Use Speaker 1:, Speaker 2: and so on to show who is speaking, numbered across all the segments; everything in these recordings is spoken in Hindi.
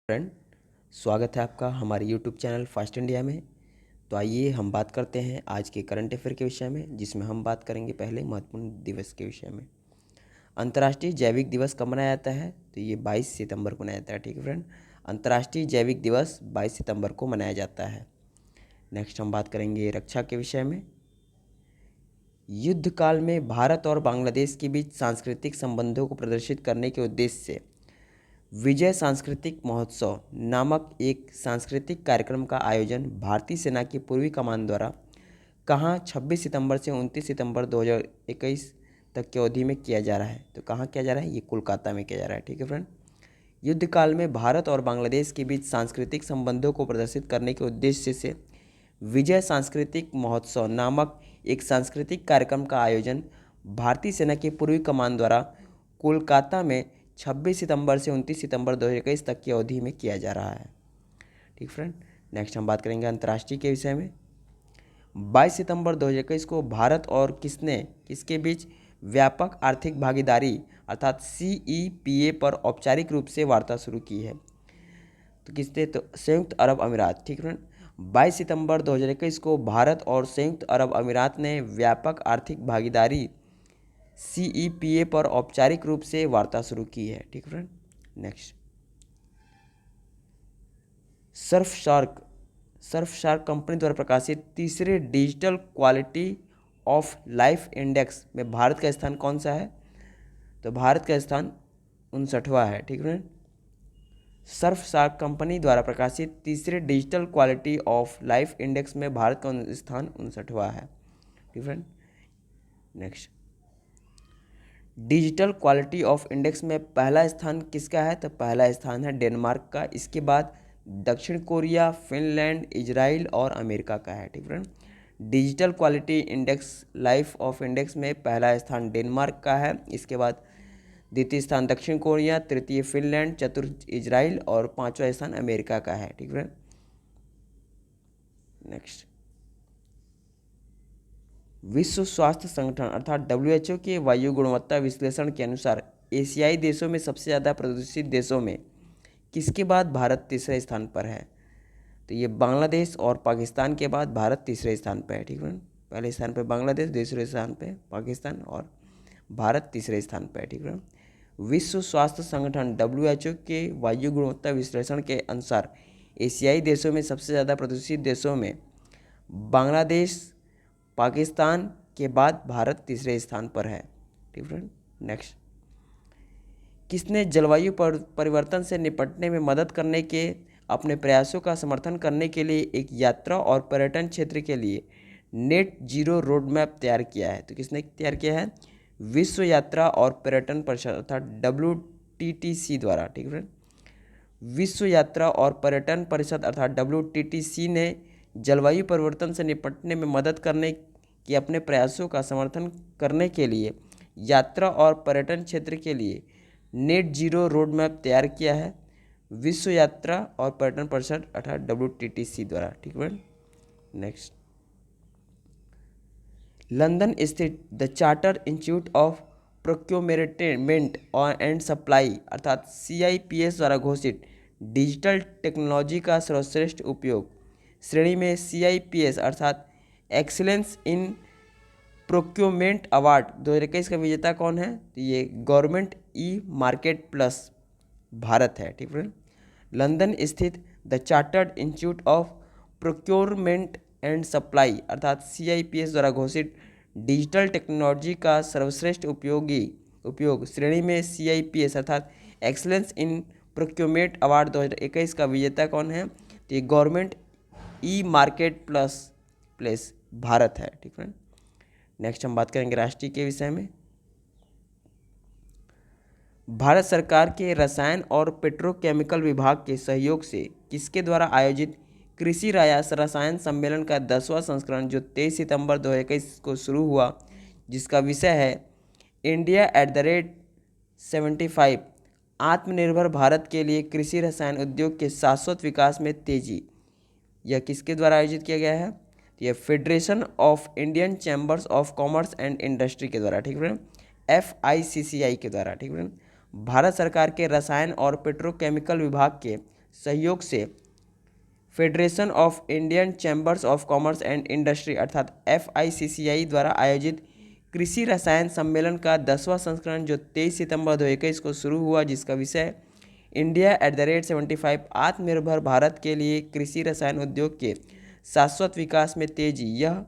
Speaker 1: फ्रेंड, स्वागत है आपका हमारे यूट्यूब चैनल फास्ट इंडिया में। तो आइए हम बात करते हैं आज के करंट अफेयर के विषय में, जिसमें हम बात करेंगे पहले महत्वपूर्ण दिवस के विषय में। अंतर्राष्ट्रीय जैविक दिवस कब मनाया जाता है? तो ये 22 सितंबर को मनाया जाता है। ठीक है फ्रेंड, अंतर्राष्ट्रीय जैविक दिवस 22 सितंबर को मनाया जाता है। नेक्स्ट हम बात करेंगे रक्षा के विषय में। युद्ध काल में भारत और बांग्लादेश के बीच सांस्कृतिक संबंधों को प्रदर्शित करने के उद्देश्य से विजय सांस्कृतिक महोत्सव नामक एक सांस्कृतिक कार्यक्रम का आयोजन भारतीय सेना की पूर्वी कमान द्वारा कहाँ 26 सितंबर से 29 सितंबर 2021 तक की अवधि में किया जा रहा है? तो कहाँ किया जा रहा है? ये कोलकाता में किया जा रहा है। ठीक है फ्रेंड, युद्ध काल में भारत और बांग्लादेश के बीच सांस्कृतिक संबंधों को प्रदर्शित करने के उद्देश्य से विजय सांस्कृतिक महोत्सव नामक एक सांस्कृतिक कार्यक्रम का आयोजन भारतीय सेना की पूर्वी कमान द्वारा कोलकाता में 26 सितंबर से 29 सितंबर 2021 तक की अवधि में किया जा रहा है। ठीक फ्रेंड, नेक्स्ट हम बात करेंगे अंतर्राष्ट्रीय के विषय में। 22 सितंबर 2021 को भारत और किसके बीच व्यापक आर्थिक भागीदारी अर्थात CEPA पर औपचारिक रूप से वार्ता शुरू की है? तो किसने? तो संयुक्त अरब अमीरात। ठीक फ्रेंड, 22 सितंबर 2021 को भारत और संयुक्त अरब अमीरात ने व्यापक आर्थिक भागीदारी CEPA पर औपचारिक रूप से वार्ता शुरू की है। ठीक फ्रेंड, नेक्स्ट सर्फशार्क कंपनी द्वारा प्रकाशित तीसरे digital quality of life index में भारत का स्थान कौन सा है? तो भारत का स्थान 59वां है। ठीक फ्रेंड, सर्फशार्क कंपनी द्वारा प्रकाशित तीसरे digital quality of life index में भारत का स्थान 59वां है। ठीक friend, next digital quality of index में पहला स्थान किसका है? तो पहला स्थान है डेनमार्क का। इसके बाद दक्षिण कोरिया, फिनलैंड, इजराइल और अमेरिका का है। ठीक friend, digital quality index life of index में पहला स्थान डेनमार्क का है। इसके बाद द्वितीय स्थान दक्षिण कोरिया, तृतीय फिनलैंड, चतुर्थ इजराइल और पांचवा स्थान अमेरिका का है। ठीक फ्रेंड, नेक्स्ट विश्व स्वास्थ्य संगठन अर्थात WHO के वायु गुणवत्ता विश्लेषण के अनुसार एशियाई देशों में सबसे ज़्यादा प्रदूषित देशों में किसके बाद भारत तीसरे स्थान पर है? तो ये बांग्लादेश और पाकिस्तान के बाद भारत तीसरे स्थान पर है। ठीक है, पहले स्थान पर बांग्लादेश, दूसरे स्थान पर पाकिस्तान और भारत तीसरे स्थान पर है। ठीक है, विश्व स्वास्थ्य संगठन WHO के वायु गुणवत्ता विश्लेषण के अनुसार एशियाई देशों में सबसे ज़्यादा प्रदूषित देशों में बांग्लादेश, पाकिस्तान के बाद भारत तीसरे स्थान पर है। ठीक फ्रेंड, नेक्स्ट किसने जलवायु परिवर्तन से निपटने में मदद करने के अपने प्रयासों का समर्थन करने के लिए एक यात्रा और पर्यटन क्षेत्र के लिए नेट जीरो रोड मैप तैयार किया है? तो किसने तैयार किया है? विश्व यात्रा और पर्यटन परिषद अर्थात WTTC द्वारा। ठीक फ्रेंड, विश्व यात्रा और पर्यटन परिषद अर्थात WTTC ने जलवायु परिवर्तन से निपटने में मदद करने के अपने प्रयासों का समर्थन करने के लिए यात्रा और पर्यटन क्षेत्र के लिए नेट जीरो रोड मैप तैयार किया है विश्व यात्रा और पर्यटन परिषद अर्थात WTTC द्वारा। ठीक है, नेक्स्ट लंदन स्थित the charter institute of procurement and supply अर्थात CIPS द्वारा घोषित डिजिटल टेक्नोलॉजी का सर्वश्रेष्ठ उपयोग श्रेणी में CIPS अर्थात एक्सीलेंस इन प्रोक्योरमेंट अवार्ड 2021 का विजेता कौन है? तो ये गवर्नमेंट मार्केट प्लस भारत है। ठीक है, लंदन स्थित the chartered institute of procurement and supply अर्थात CIPS द्वारा घोषित डिजिटल टेक्नोलॉजी का सर्वश्रेष्ठ उपयोग श्रेणी में CIPS अर्थात एक्सीलेंस इन प्रोक्योरमेंट अवार्ड 2021 का विजेता कौन है? तो ये गवर्नमेंट मार्केट प्लेस भारत है। ठीक है, नेक्स्ट हम बात करेंगे राष्ट्रीय के विषय में। भारत सरकार के रसायन और पेट्रोकेमिकल विभाग के सहयोग से किसके द्वारा आयोजित कृषि रसायन सम्मेलन का 10वां संस्करण जो 23 सितंबर 2021 को शुरू हुआ, जिसका विषय है इंडिया @75 आत्मनिर्भर भारत के लिए कृषि रसायन उद्योग के शाश्वत विकास में तेजी, यह किसके द्वारा आयोजित किया गया है? यह federation of Indian chambers of commerce and industry के द्वारा। ठीक है, FICCI के द्वारा। ठीक है, भारत सरकार के रसायन और पेट्रोकेमिकल विभाग के सहयोग से federation of Indian chambers of commerce and industry अर्थात FICCI द्वारा आयोजित कृषि रसायन सम्मेलन का 10वां संस्करण जो 23 सितंबर 2021 को शुरू हुआ, जिसका विषय इंडिया @75 आत्मनिर्भर भारत के लिए कृषि रसायन उद्योग के शाश्वत विकास में तेजी, यह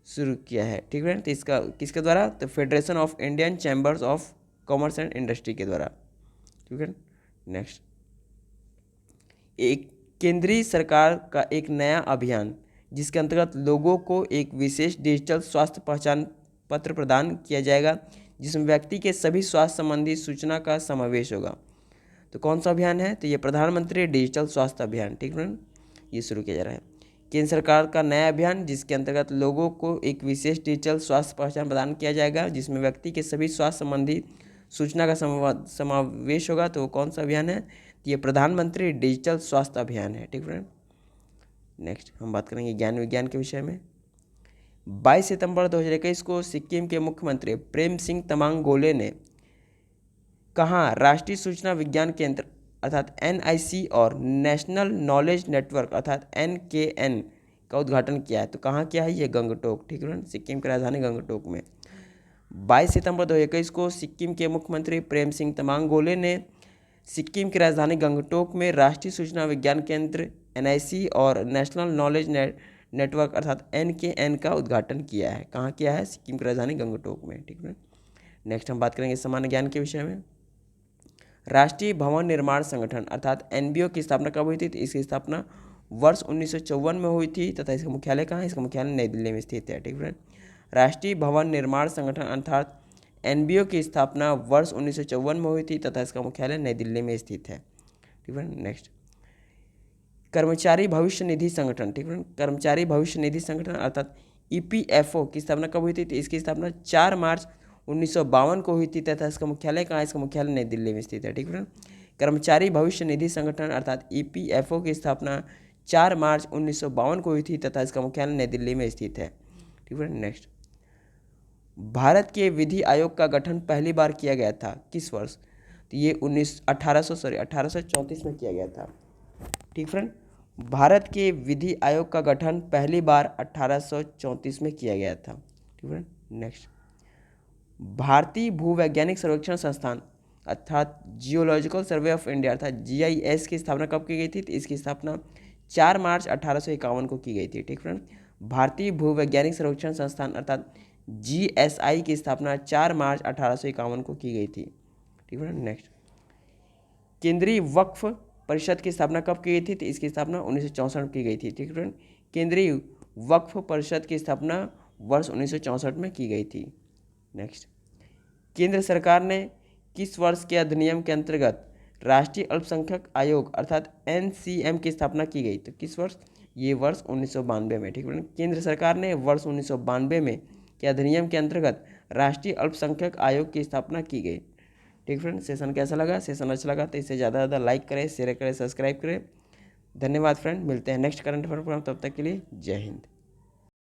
Speaker 1: शुरू किया है। ठीक है, तो इसका किसके द्वारा? तो federation of Indian chambers of commerce and industry के द्वारा। ठीक है, नेक्स्ट, एक केंद्रीय सरकार का एक नया अभियान जिसके अंतर्गत लोगों को एक विशेष डिजिटल स्वास्थ्य पहचान पत्र प्रदान किया जाएगा, जिसमें व्यक्ति के सभी स्वास्थ्य संबंधी सूचना का समावेश होगा। तो कौन सा अभियान है? तो ये प्रधानमंत्री डिजिटल स्वास्थ्य अभियान। ठीक है, ये शुरू किया जा रहा है। केंद्र सरकार का नया अभियान जिसके अंतर्गत लोगों को एक विशेष डिजिटल स्वास्थ्य पहचान प्रदान किया जाएगा, जिसमें व्यक्ति के सभी स्वास्थ्य संबंधी सूचना का समावेश होगा। तो कौन सा अभियान है? ये प्रधानमंत्री डिजिटल स्वास्थ्य अभियान है। ठीक फ्रेंड, नेक्स्ट हम बात करेंगे ज्ञान विज्ञान के विषय में। 22 सितंबर 2021 को सिक्किम के मुख्यमंत्री प्रेम सिंह तमांग गोले ने कहाँ राष्ट्रीय सूचना विज्ञान केंद्र अर्थात NIC और नेशनल नॉलेज नेटवर्क अर्थात NKN का उद्घाटन किया है। तो कहाँ किया है? ये गंगटोक। ठीक है, सिक्किम की राजधानी गंगटोक में 22 सितंबर 2021 को सिक्किम के मुख्यमंत्री प्रेम सिंह तमांग गोले ने सिक्किम की राजधानी गंगटोक में राष्ट्रीय सूचना विज्ञान केंद्र NIC और नेशनल नॉलेज नेटवर्क अर्थात NKN का उद्घाटन किया है। कहाँ किया है? सिक्किम की राजधानी गंगटोक में। ठीक है, नेक्स्ट हम बात करेंगे सामान्य ज्ञान के विषय में। राष्ट्रीय भवन निर्माण संगठन अर्थात NBO की स्थापना कब हुई थी? तो इसकी स्थापना वर्ष 1954 में हुई थी तथा इसका मुख्यालय कहाँ है? इसका मुख्यालय नई दिल्ली में स्थित है। ठीक है, राष्ट्रीय भवन निर्माण संगठन अर्थात NBO की स्थापना वर्ष 1954 में हुई थी तथा इसका मुख्यालय नई दिल्ली में स्थित है। ठीक है, नेक्स्ट, कर्मचारी भविष्य निधि संगठन। ठीक है, कर्मचारी भविष्य निधि संगठन अर्थात EPFO की स्थापना कब हुई थी? तो इसकी स्थापना 4 मार्च 1952 को हुई थी तथा इसका मुख्यालय कहाँ है? इसका मुख्यालय नई दिल्ली में स्थित है। ठीक है, कर्मचारी भविष्य निधि संगठन अर्थात EPFO की स्थापना 4 मार्च 1952 को हुई थी तथा इसका मुख्यालय नई दिल्ली में स्थित है। ठीक है, नेक्स्ट, भारत के विधि आयोग का गठन पहली बार किया गया था किस वर्ष? तो ये 1834 में किया गया था। ठीक फ्रेंड, भारत के विधि आयोग का गठन पहली बार 1834 में किया गया था। ठीक फ्रेंड, नेक्स्ट, भारतीय भूवैज्ञानिक सर्वेक्षण संस्थान अर्थात जियोलॉजिकल सर्वे ऑफ इंडिया अर्थात GIS की स्थापना कब की गई थी? तो इसकी स्थापना 4 मार्च 1851 को की गई थी। ठीक फ्रेंड, भारतीय भूवैज्ञानिक सर्वेक्षण संस्थान अर्थात GSI की स्थापना 4 मार्च 1851 को की गई थी। ठीक है, नेक्स्ट, केंद्रीय वक्फ परिषद की स्थापना कब की गई थी? तो इसकी स्थापना 1964 में की गई थी। ठीक है, केंद्रीय वक्फ परिषद की स्थापना वर्ष 1964 में की गई थी। नेक्स्ट, केंद्र सरकार ने किस वर्ष के अधिनियम के अंतर्गत राष्ट्रीय अल्पसंख्यक आयोग अर्थात NCM की स्थापना की गई? तो किस वर्ष? ये वर्ष 1992 में। ठीक है, केंद्र सरकार ने वर्ष 1992 में के अधिनियम के अंतर्गत राष्ट्रीय अल्पसंख्यक आयोग की स्थापना की गई। ठीक फ्रेंड, सेशन कैसा लगा? सेशन अच्छा लगा तो इसे ज़्यादा लाइक करें, शेयर करें, सब्सक्राइब करें। धन्यवाद फ्रेंड, मिलते हैं नेक्स्ट करंट अफेयर प्रोग्राम, तब तक के लिए जय हिंद।